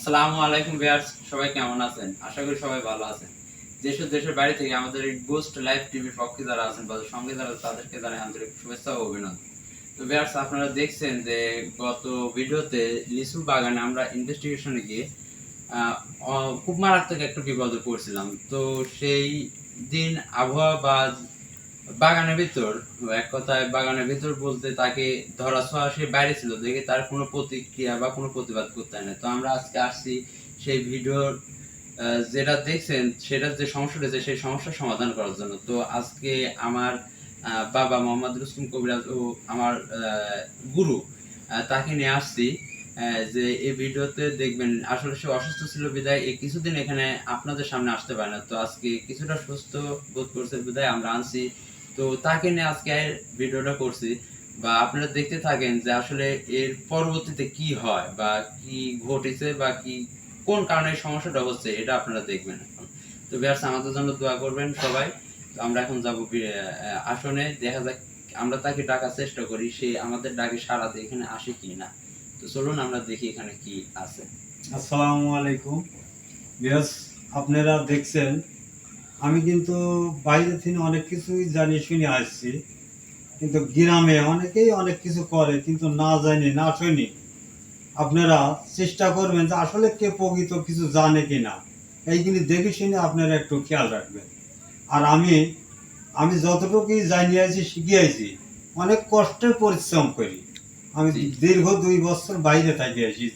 আসসালামু আলাইকুম ভিউয়ার্স, সবাই কেমন আছেন? আশা করি সবাই ভালো আছেন। দেশের বাইরে থেকে আমাদের এই গোস্ট লাইভ টিভির পক্ষে যারা আছেন বা সঙ্গে যারা তাদেরকে জানাই আন্তরিক শুভেচ্ছা ও অভিনন্দন। তো ভিউয়ার্স, আপনারা দেখছেন যে গত ভিডিওতে লিচু বাগানে আমরা ইনভেস্টিগেশনে গিয়ে খুব মারাত্মক একটা বিপদে পড়ছিলাম। তো সেই দিন আবহাওয়া বা বাগানের ভিতর, এক কথায় বাগানের ভিতর বলতে তাকে ধরা ছোঁয়া সে বাইরে ছিল দেখে তার কোনো প্রতিক্রিয়া বা কোনো প্রতিবাদ করতে হয় না। তো আমরা আজকে আসছি সেই ভিডিওর যেটা দেখছেন সেটার যে সমস্যা রয়েছে সেই সমস্যার সমাধান করার জন্য। তো আজকে আমার বাবা মোহাম্মদ রুস্তম কবিরাজ ও আমার গুরু তাকে নিয়ে আসছি। যে এই ভিডিওতে দেখবেন আসলে সে অসুস্থ ছিল বিদায় এই কিছুদিন এখানে আপনাদের সামনে আসতে পারে না। তো আজকে কিছুটা সুস্থ বোধ করছে বিদায় আমরা আনছি। তো তাকে নিয়ে আজকে ভিডিওটা করছি, বা আপনারা দেখতে থাকেন যে আসলে এর পরবর্তীতে কি হয় বা কি ঘটেছে বা কি কোন কারণে এই সমস্যাটা হচ্ছে এটা আপনারা দেখবেন এখন। তো ভিউয়ার্স, আমাদের জন্য দোয়া করবেন সবাই। তো আমরা এখন যাব আসনে, দেখা যাক আমরা তাকে ডাকার চেষ্টা করি সে আমাদের ডাকে সাড়া দিয়ে এখানে আসে কি না। তো চলুন আমরা দেখি এখানে কি আছে। আসসালামু আলাইকুম ভিউয়ার্স, আপনারা দেখছেন আমি কিন্তু বাইরে থেকে অনেক কিছুই জানি শুনে আসছি, কিন্তু গ্রামে অনেকেই অনেক কিছু করে কিন্তু না জানি না শুনি। আপনারা চেষ্টা করবেন যে আসলে কে প্রকৃত কিছু জানে কিনা, এইগুলি দেখে শুনে আপনারা একটু খেয়াল রাখবেন। আর আমি যতটুকুই জানিয়েছি শিখিয়েছি, অনেক কষ্টের পরিশ্রম করি। আমি দীর্ঘ 2 বছর বাইরে থাকি আসি,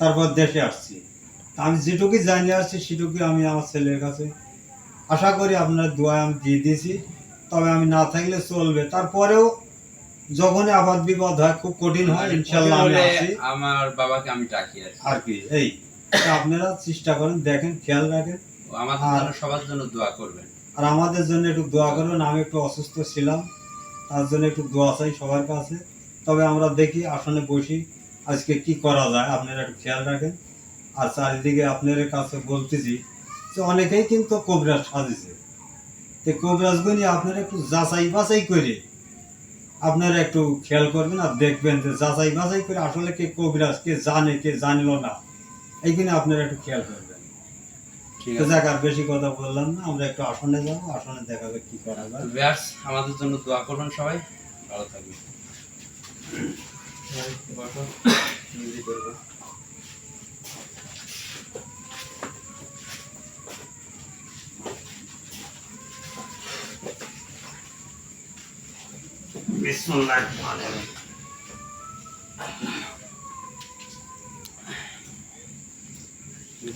তারপর দেশে আসছি। আমি যেটুকুই জানিয়ে আসছি সেটুকুই আমি আমার ছেলের কাছে আশা করি আপনার দোয়া আমি দিয়ে দিয়েছি। তবে আমি না থাকলে চলবে, তারপরেও যখনই আপাত বিপদ হয়, খুব কঠিন হয়, ইনশাল্লাহ আমি আছি। আমার বাবাকে আমি ডাকি আর কি এই আপনারা চেষ্টা করেন, দেখেন, খেয়াল রাখেন, আমাদের সবার জন্য দোয়া করবেন। আর আমাদের জন্য একটু দোয়া করবেন। আমি একটু অসুস্থ ছিলাম, তার জন্য একটু দোয়া চাই সবার কাছে। তবে আমরা দেখি আসনে বসি আজকে কি করা যায়, আপনারা একটু খেয়াল রাখেন। আর চারিদিকে আপনার কাছে বলতেছি যে অনেকেই কিন্তু কবিরাজ সাজিছে, তো কবিরাজগুলি আপনারা একটু যাচাই বাছাই করে আপনারা একটু খেয়াল করবেন আর দেখবেন যে যাচাই বাছাই করে আসলে কে কবিরাজ, কে জানে কে জানলো না, এইখানে আপনারা একটু খেয়াল করবেন। তো যাক, আর বেশি কথা বললাম না, আমরা একটু আসনে যাবো, আসনে দেখা যাবে কি করা যায়। আমাদের জন্য দোয়া করবেন সবাই, ভালো থাকবেন। বিসমিল্লাহির রহমানির রহিম।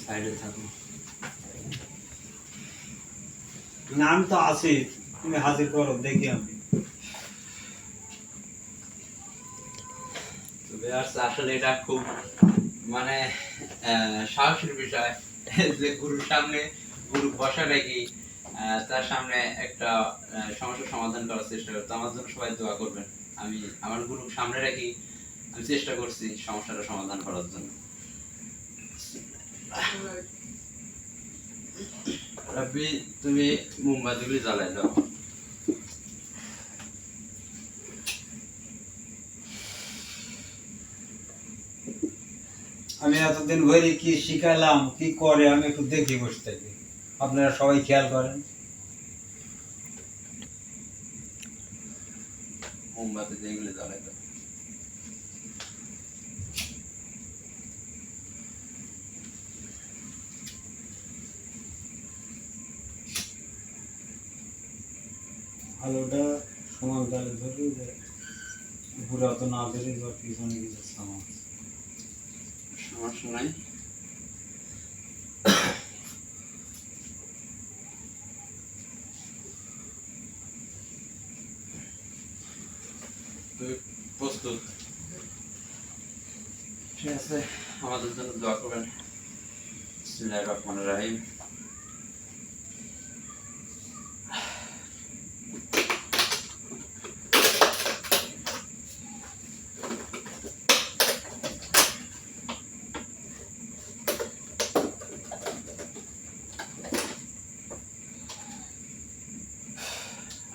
সাইডে থাকুন। নাম তো আছে, তুমি হাজির করো, দেখি আমি। আসলে এটা খুব মানে সাহসের বিষয় যে গুরুর সামনে গুরু বসা রেখে তার সামনে একটা সমস্যার সমাধান করার চেষ্টা করতো। আমার জন্য সবাই দোয়া করবেন। আমি আমার গুরু সামনে রেখে আমি চেষ্টা করছি সমস্যাটা সমাধান করার জন্য। রাব্বি, তুমি মোমবাতিগুলি জ্বালাই দাও। আমি এতদিন ধরে কি শিখালাম, কি করে, আমি একটু দেখি বসে থাকি। আপনারা সবাই খেয়াল করেন। মোমবাতি যেগুলি জ্বালাই দাও। আলোটা সমান তালে ধরে পুরা তো না ধরে পিছনে কিছু সামান। সমস্যা নাই। প্রস্তুত? ঠিক আছে, আমাদের জন্য দোয়া করবেন। বিসমিল্লাহির রহমানির রহিম।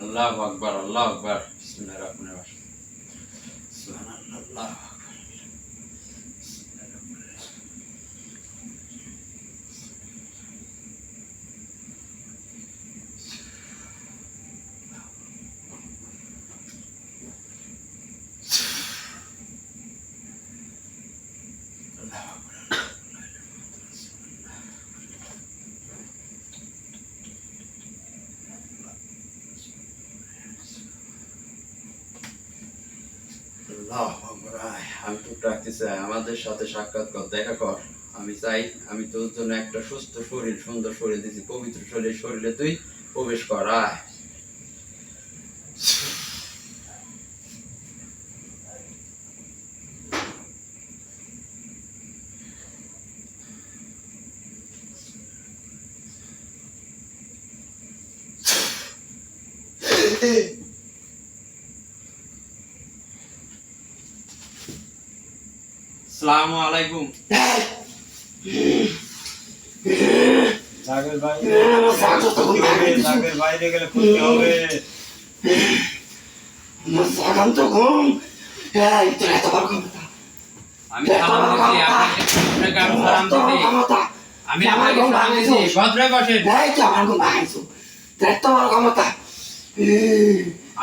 আল্লাহু আকবার, আল্লাহু আকবার। বিসমিল্লাহির রহমানির রহিম। সুবহানাল্লাহ, আল্লাহু আকবার। আমি তোকে ডাকতে চাই, আমাদের সাথে সাক্ষাৎ কর, দেখা কর। আমি চাই, আমি তোর জন্য একটা সুস্থ শরীর, সুন্দর শরীর দিয়েছি, পবিত্র শরীরে তুই প্রবেশ কর, আয়। আসসালামু আলাইকুম। জাগের বাইরে গেলে ক্ষতি হবে। আমি সালাম দিছি, আপনাকে আমি সালাম দিছি, আমি আপনাকে সালাম দিছি, ভদ্রে বসেন।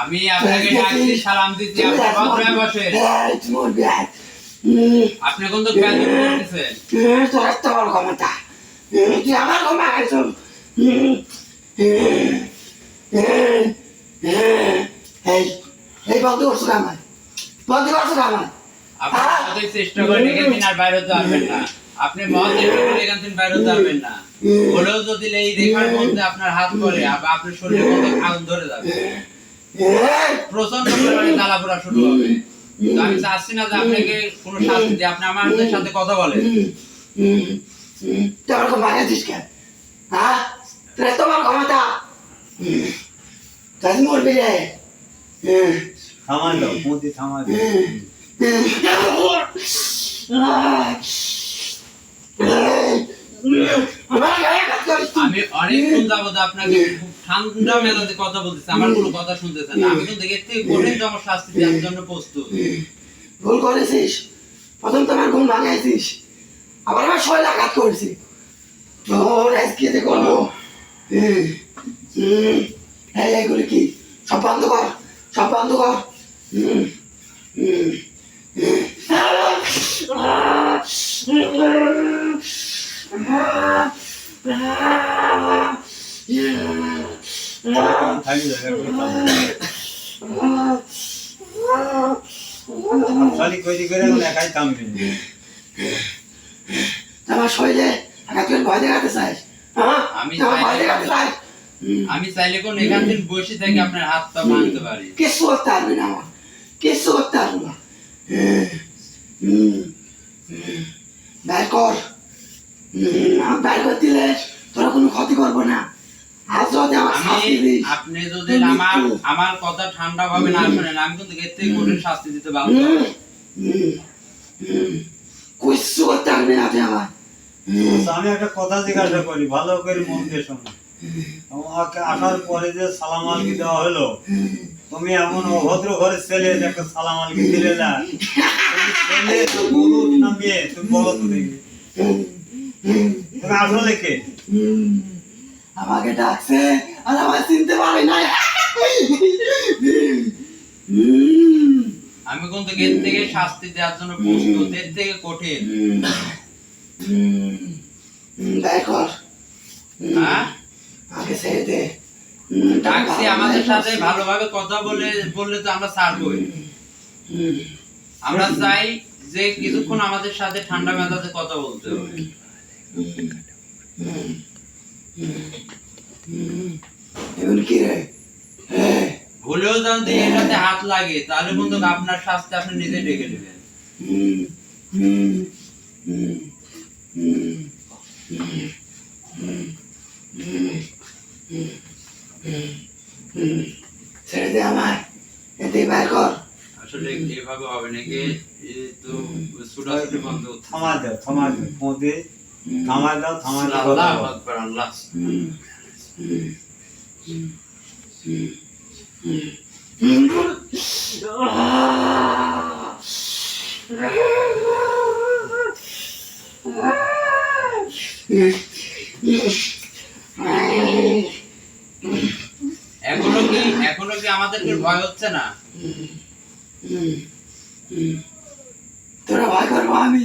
আমি আপনাকে ডাকছি, সালাম দিছি, আপনি ভদ্রে বসেন। আপনি কোন তো জ্ঞান করতেছেন? আপনি চেষ্টা করে এখান থেকে আর বাইরে হতে পারবেন না। আপনি মহা চেষ্টা করে এখান থেকে বাইরে হতে পারবেন না। হলেও যদি এই রেখার মধ্যে আপনার হাত পড়ে, আপনার শরীরের মধ্যে আগুন ধরে যাবে, প্রচন্ড পরিমাণে জ্বালা পোড়া শুরু হবে। তো আমি চাচ্ছি না যে আপনাকে কোনো শাস্তি দিই, আপনি আমাদের সাথে কথা বলেন। থামাই দাও, মোদি থামাই দাও। আমি অনেকক্ষণ যাবত আপনাকে খুব ঠান্ডা মেজাজে কথা বলতেছি, আমার কোনো কথা শুনতেছেন না। আমি কিন্তু এর থেকে কঠিন তো আমার শাস্তি দেওয়ার জন্য প্রস্তুত। ভুল করেছিস, প্রথম তোমার ঘুম ভাঙাইছিস, আবার আমার শরীর আঘাত করেছি, তোর আজকে যে করবো। এইগুলি কি সব বন্ধ কর, সব বন্ধ কর। খালি কইরি করে একাই থামবি। আমার শরীরে আঘাত করে ভয় দেখাতে চাস? ভয় দেখাতে চাস? আমি চাইলে কোন এখান থেকে বসে থেকে আপনার হাত পা ভাঙতে পারি। কিছু করতে পারবি না, আমার কিছু করতে পারবো না। বের কর, বের করে দিলে তোরা কোনো ক্ষতি করবো না। আজ যদি আমার শাস্তি দিস, আপনি যদি আমার কথা ঠান্ডা ভাবে না শুনেন, আমি কিন্তু এর থেকে কঠিন শাস্তি দিতে বাধ্য হব। কিছু করতে পারবি না তুই আমার। আমি একটা কথা জিজ্ঞাসা করি, ভালো করে মন দিয়ে শোনো। আমাকে আসার পরে যে সালাম আলকি দেওয়া হলো, তুমি এমন অভদ্র ঘরের ছেলে একটা সালাম আলকি দিলে না। তুমি ছেলে না পুরুষ না মেয়ে, তুমি বলো তো দেখি। তুমি আসলে কে? আমাকে ডাকছে আর আমার চিনতে পারে না। আমি কিন্তু এর থেকে শাস্তি দেওয়ার জন্য প্রস্তুত, এর থেকে কঠিন। দেখো হ্যাঁ, আগে ছেড়ে দে। ডাকছি, আমাদের সাথে ভালোভাবে কথা বললে তো আমরা ছাড়বই। আমরা চাই যে কিছুক্ষণ আমাদের সাথে ঠান্ডা মেজাজে কথা বলতে হবে। এখন কি রে? ভুলেও যদি এটাতে হাত লাগে, তাহলে কিন্তু আপনার শাস্তি আপনি নিজে ডেকে নেবেন। ছেড়ে দে আমার, এতে বের কর। আসলে এভাবে হবে নাকি? তো ছোটাছুটি বন্ধ। থামাই দাও, থামাই দাও, মোদি থামাই দাও, থামাই দাও। আল্লাহু আকবার, আল্লাহ। এখনো কি আমাদেরকে ভয় হচ্ছে না? তোরা ভয় করবো আমি?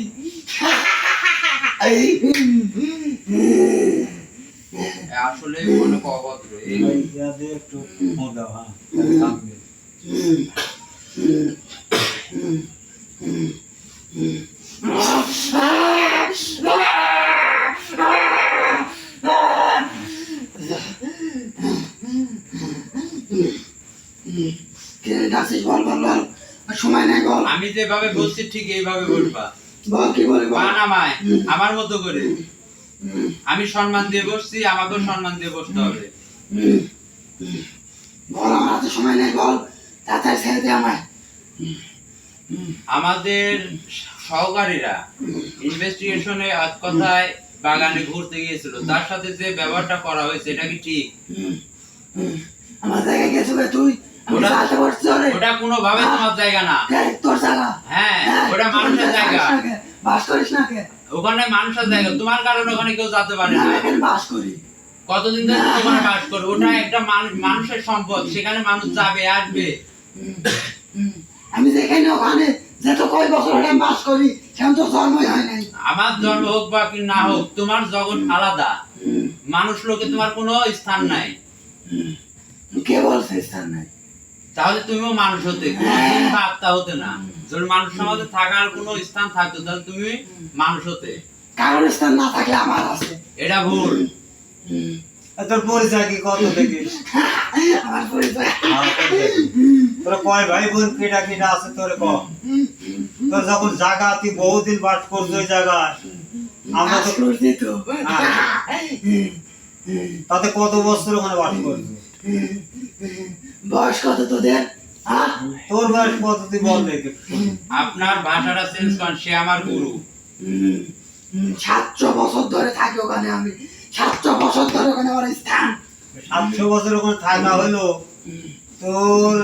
আসলে অনেক অভদ্র এই ইয়াতে একটু মজা হ্যাঁ থাকবে। কে ডাকছিস বল বল বল আর সময় নাই বল আমি যেভাবে বলছি ঠিক এইভাবে বলবা বল কি বলে পা বল নামায় আমার মতো করে আমি সম্মান দিয়ে বসছি আমাকেও সম্মান দিয়ে বসতে হবে বল আমার হাতে সময় নাই বল তাড়াতাড়ি ছেড়ে দে আমায় আমাদের সহকারীরা ইনভেস্টিগেশনে আজ কথায় বাগানে ঘুরতে গিয়েছিল তার সাথে যে ব্যবহারটা করা হয়েছে এটা কি ঠিক আমার জায়গায় গেছো বে তুই আমি ওটা- চালাতে পারছি ওরে ওটা কোনোভাবে তোমার জায়গা না এই, তোর জায়গা হ্যাঁ ওটা মানুষের জায়গা বাস করিস না কে ওখানে মানুষের জায়গা তোমার কারণে ওখানে কেউ যেতে পারে না না এখানে বাস করি কতদিন ধরে তুমি ওখানে বাস করো ওটা একটা মানুষের সম্পদ সেখানে মানুষ যাবে আসবে আমি যেখানে ওখানে যত কয় বছর হলে আমি বাস করি সেখানে তো জন্মই হয় নাই আমার জন্ম হোক বা কি না হোক তোমার জগৎ আলাদা মানুষ লোকে তোমার কোনো স্থান নাই কে বলছে স্থান নাই তাহলে তুমিও মানুষ হতে কোনোদিন বা আত্মা হতে না যদি মানুষ সমাজে থাকার কোনো স্থান থাকতো তাহলে তুমি মানুষ হতে কারোর স্থান না থাকলে আমার আছে এটা ভুল তোর পরিচয় কি কত দেখিস আমার পরিচয় তোরা কয় ভাই বোন কেটা কেটা আছে তোরে ক তোর যখন জায়গা তুই বহুদিন বাস করছো ওই জায়গায় আমরা তো বাস করছি তো তাতে কত বছর ওখানে বাস করছো বয়স কত তোদের হ্যাঁ তোর বয়স কত তুই বল দেখে আপনার ভাষাটা চেঞ্জ করেন সে আমার গুরু 700 বছর ধরে থাকি ওখানে আমি 700 বছর ধরে ওখানে আমার স্থান 700 বছর ওখানে থাকা হলো তোর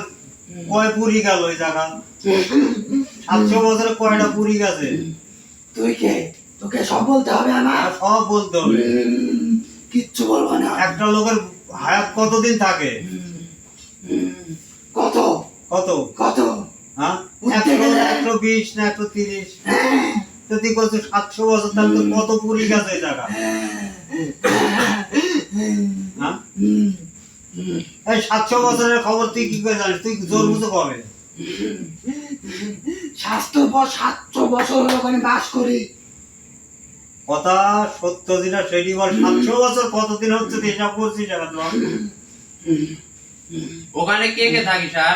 কয় পুরি গেল ওই জায়গা 700 বছরে কয়টা পুরি গেছে তুই কে তোকে সব বলতে হবে আমার আর সব বলতে হবে কিচ্ছু বলবো না একটা লোকের হায়াত কতদিন থাকে কত কত কত হ্যাঁ উঠতে গেলে? 120 না 130 তো তুই বলছো 700 বছর তাহলে তো কত পুরি গেছে এই জায়গা হ্যাঁ এই 700 বছরের খবর তুই কি করে জানিস তুই জোর বুঝো কবে 700 বছর হলো ওখানে বাস করি কথা সত্য দিনা সেটি বল 700 বছর কতদিন হচ্ছে তুই হিসাব করছিস এখন তো ওখানে কে কে থাকি স্যার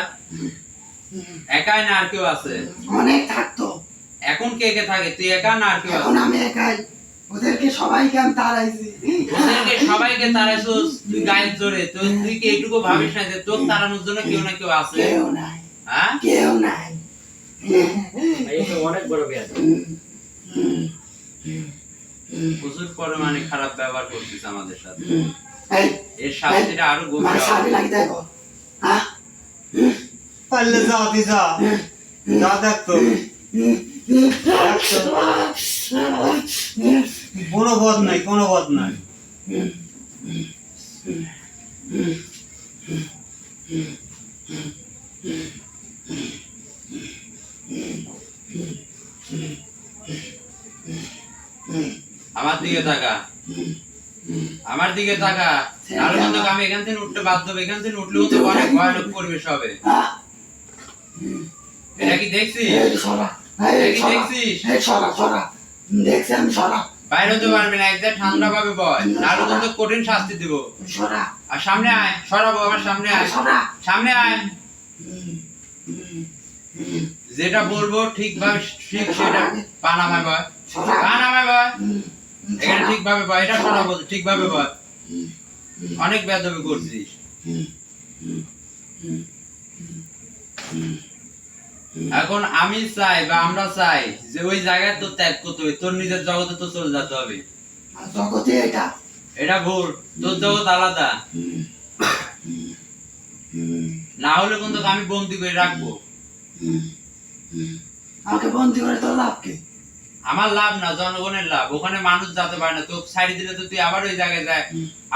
একাই না আর কেউ আছে অনেক থাকতো এখন কে কে থাকে তুই একা না আর কেউ এখন আছে আমি একাই ওদেরকে সবাইকে আমি তাড়াইছি ওদেরকে সবাইকে তাড়াইছস তুই গায়ের জোরে তো তুই কি এইটুকু ভাবিস না যে তোর তাড়ানোর জন্য কেউ না কেউ আছে কেউ নাই হ্যাঁ কেউ নাই অনেক বড় ব্যাস প্রচুর পরিমাণে খারাপ ব্যবহার করছিস আমাদের সাথে এই এর শাস্তিটা আরো গভীর মানে হবে। সাবি লাগি দেখো হ্যাঁ পারলে যা তুই যা যা দেখ তো কোনো পথ নাই কোনো পথ নাই আমার দিকে তাকা আমার দিকে তাকা আর কিন্তু আমি এখান থেকে উঠতে বাধ্য হব এখান থেকে উঠলেও তো অনেক ভয়ানক পরিবেশ হবে হ্যাঁ এটা কি দেখছিস এই সরা এই কি সরা দেখছিস? এই সরা সরা দেখছি আমি সরা বাইরে হতে পারবি না একদম ঠান্ডা ভাবে বয় নাহলে কিন্তু কঠিন শাস্তি দিব সরা আর সামনে আয় সরাবো আমার সামনে আয় সরা সামনে আয় যেটা বলবো ঠিকভাবে ঠিক সেটা পা নামায় বয় পা নামায় বয় এখানে ঠিকভাবে বয় এটা সরাবো ঠিকভাবে বয় অনেক বেয়াদবি করছিস এখন আমি চাই বা আমরা চাই যে ওই জায়গায় তো ত্যাগ করতে হবে তোর নিজের জগতে তো চলে যেতে হবে জগতে এটা এটা ভুল তোর জগৎ আলাদা না হলে কিন্তু আমি বন্দি করে রাখবো আমাকে বন্দি করে তোর লাভ কি আমার লাভ না জনগণের লাভ ওখানে মানুষ যেতে পারে না তো সাইড দিলে তো তুই আবার ওই জায়গায় যায়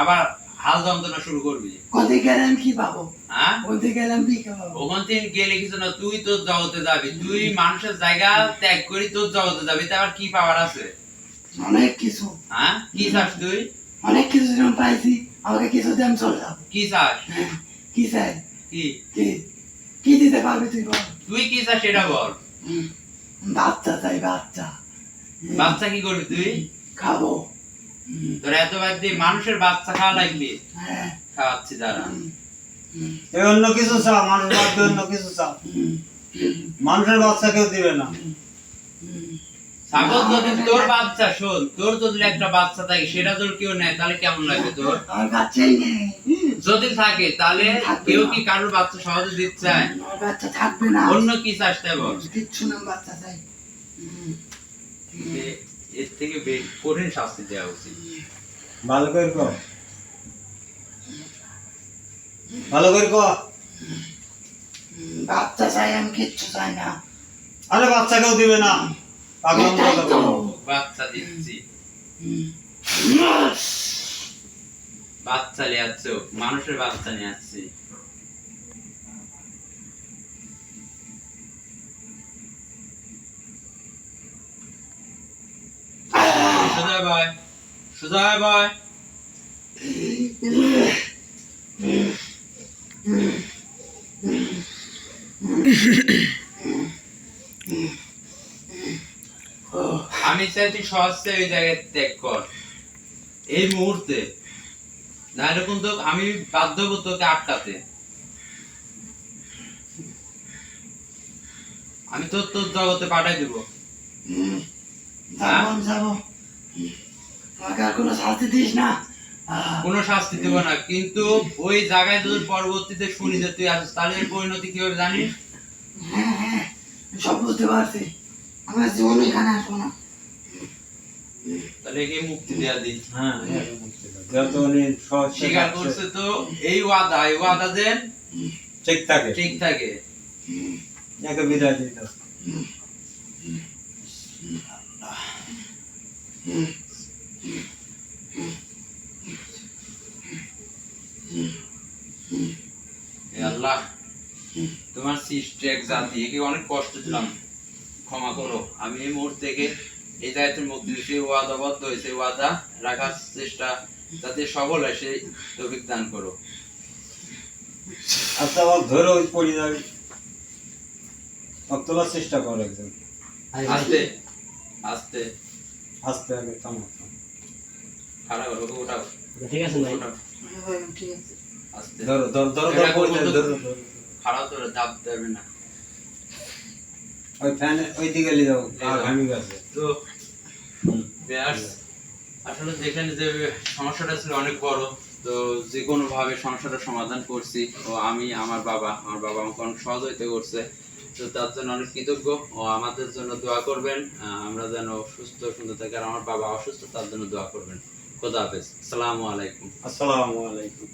আবার হাল যন্ত্রণা শুরু করবি কোথায় গেলাম কি পাবো হ্যাঁ কোথায় গেলাম কি পাবো ওখান থেকে গেলে কিছু না তুই তোর জগতে যাবি তুই মানুষের জায়গা ত্যাগ করি তোর জগতে যাবি তা আবার কি পাওয়ার আছে অনেক কিছু হ্যাঁ কি চাস তুই? অনেক কিছু যেরকম পাইছি আমাকে কিছু দিয়ে আমি চলে যাবো। কি চাস? হ্যাঁ, কি চাই? কি কি কি দিতে পারবি তুই বল? তুই কি চাস সেটা বল। হুম, বাচ্চা চাই, বাচ্চা। বাচ্চা কি করবি তুই? খাবো। তোর এত বাদ দিয়ে মানুষের বাচ্চা খাওয়া লাগবে। হ্যাঁ। খাওয়াচ্ছি দাঁড়া। এ অন্য কিছু চাও, মানুষ বাদ দিয়ে অন্য কিছু চাও। মানুষের বাচ্চা কেউ দিবে না। ছাগল যদি তোর বাচ্চা, শোন, তোর যদি একটা বাচ্চা থাকে সেটা তোর কেউ নেয় তাহলে কেমন লাগবে তোর? আমার বাচ্চাই নেই। যদি থাকে তাহলে থাকবে কেউ না। কি কারোর বাচ্চা সহজে দিতে চায়? আমার বাচ্চা থাকবে না। অন্য কি চাস তাই বল। কিচ্ছু না, বাচ্চা চাই। এর থেকে কঠিন শাস্তি দেওয়া উচিত। ভালো করে কর, ভালো করে কর। বাচ্চা চাই, আমি কিচ্ছু চাই না। আরে বাচ্চা কেউ দিবে না, পাগলাম এটাই কথা তো। বলো। বাচ্চা দিচ্ছি। বাচ্চা নিয়ে আসছো, মানুষের বাচ্চা নিয়ে আসছি। সোজা বয়, সোজা বয়। আমি চাই তুই সহজে ওই জায়গায় ত্যাগ কর এই মুহূর্তে, না এরকম তো আমি বাধ্য হবো তোকে আটকাতে। আমি তোর তোর জগতে পাঠাই দিব। যাবো, আমি যাবো। আমাকে আর কোনো শাস্তি দিস না। কোনো শাস্তি দেব না, কিন্তু ওই জায়গায় যদি পরবর্তীতে শুনি যে তুই আসিস তাহলে এর পরিণতি কি হবে জানিস? হ্যাঁ হ্যাঁ, সব বুঝতে পারছি। আমার জীবন এখানে আসবো না। তাহলে একে মুক্তি দেয়া দিই। হ্যাঁ, যত উনি সহজ স্বীকার করছে তো এই ওয়াদা দেন ঠিক থাকে, ঠিক থাকে। একে বিদায় দিতে হবে। হে আল্লাহ, তোমার সৃষ্টি এক জাতি, একে অনেক কষ্ট দিলাম, ক্ষমা করো। আমি এই মুহূর্তে থেকে এই জায়গাতে মুক্তি দিচ্ছি। ওয়াদাবদ্ধ হয়েছে, ওয়াদা রাখার চেষ্টা যাতে সফল হয় সেই তৌফিক দান করো। আচ্ছা, আবার ধরে ওই পড়ে যাবে, তোলার চেষ্টা করো একজন। আস্তে আস্তে আস্তে আগে থামো, থামো। খাড়া করো, ওকে উঠাও, ঠিক আছে ভাই। উঠাও, ঠিক আছে। আস্তে ধরো ধরো ধরো এটা ধরো, করবো তো- ধরো ধরো। খাড়া তো দাব দেবে না। ওই ফ্যান ওই দিকে নিয়ে যাও, ঘামি গেছে। তো ভিউয়ার্স, আসলে দেখলেন যে সমস্যাটা ছিল অনেক বড়, তো যে কোনো ভাবে সমস্যাটার সমাধান করছি। ও আমি আমার বাবা আমাকে অনেক সহযোগিতা করছে, তো তার জন্য অনেক কৃতজ্ঞ। ও আমাদের জন্য দোয়া করবেন, আমরা যেন সুস্থ সুন্দর থাকি। আর আমার বাবা অসুস্থ, তার জন্য দোয়া করবেন। খোদা হাফেজ, আসসালামু আলাইকুম। আসসালামু আলাইকুম।